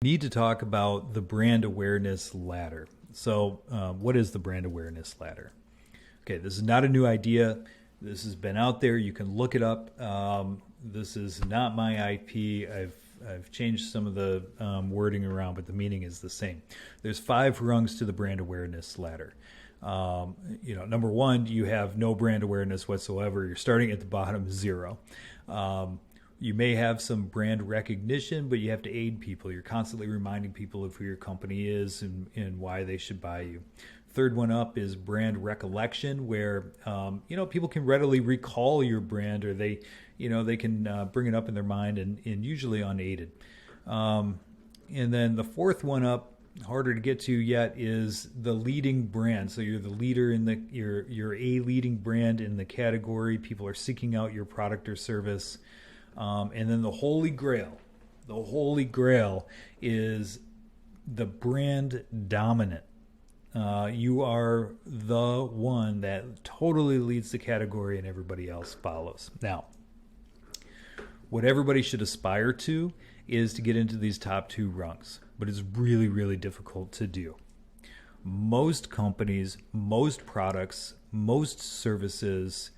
Need to talk about the brand awareness ladder. So, what is the brand awareness ladder? Okay, this is not a new idea. This has been out there. You can look it up. This is not my IP. I've changed some of the wording around, but the meaning is the same. There's 5 rungs to the brand awareness ladder. Number 1, you have no brand awareness whatsoever. You're starting at the bottom, 0. You may have some brand recognition, but you have to aid people. You're constantly reminding people of who your company is and why they should buy you. Third one up is brand recollection, where people can readily recall your brand, or they can bring it up in their mind and usually unaided. And then the fourth one up, harder to get to yet, is the leading brand. So you're the leader in you're a leading brand in the category. People are seeking out your product or service. And then the holy grail. The holy grail is the brand dominant. You are the one that totally leads the category and everybody else follows. Now, what everybody should aspire to is to get into these top 2 rungs, but it's really, really difficult to do. Most companies, most products, most services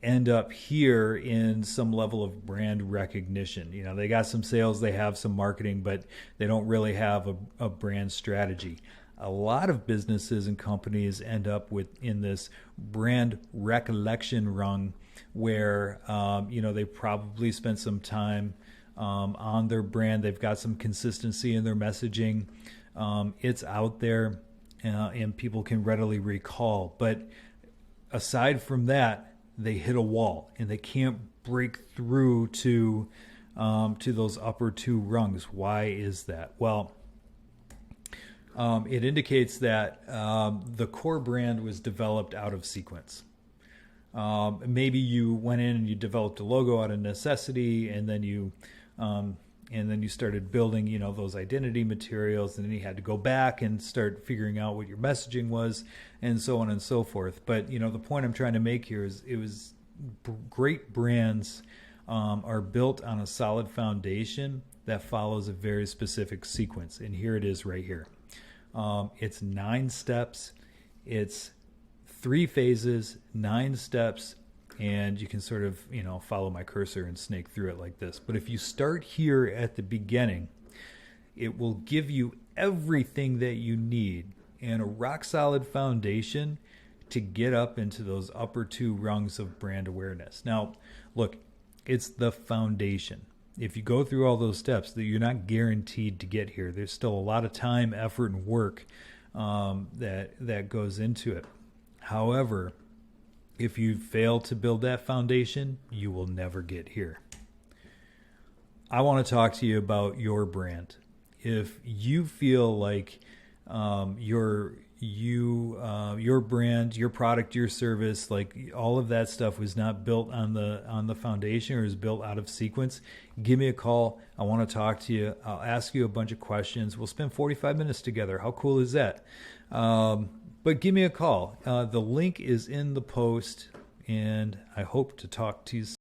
end up here in some level of brand recognition. They got some sales, they have some marketing, but they don't really have a brand strategy. A lot of businesses and companies end up in this brand recollection rung where they probably spent some time on their brand. They've got some consistency in their messaging. It's out there and people can readily recall. But aside from that, they hit a wall and they can't break through to those upper 2 rungs. Why is that? Well, it indicates that the core brand was developed out of sequence. Maybe you went in and you developed a logo out of necessity, and then you started building, those identity materials, and then you had to go back and start figuring out what your messaging was, and so on and so forth. But the point I'm trying to make here is great brands are built on a solid foundation that follows a very specific sequence, and here it is right here. It's 9 steps. It's 3 phases, 9 steps, and you can sort of, follow my cursor and snake through it like this. But if you start here at the beginning, it will give you everything that you need and a rock solid foundation to get up into those upper 2 rungs of brand awareness. Now, look, it's the foundation. If you go through all those steps, that you're not guaranteed to get here. There's still a lot of time, effort, and work that goes into it. However, if you fail to build that foundation, you will never get here. I want to talk to you about your brand. If you feel like your brand, your product, your service, like all of that stuff was not built on the foundation or is built out of sequence, give me a call. I want to talk to you. I'll ask you a bunch of questions. We'll spend 45 minutes together. How cool is that? But give me a call. The link is in the post, and I hope to talk to you soon.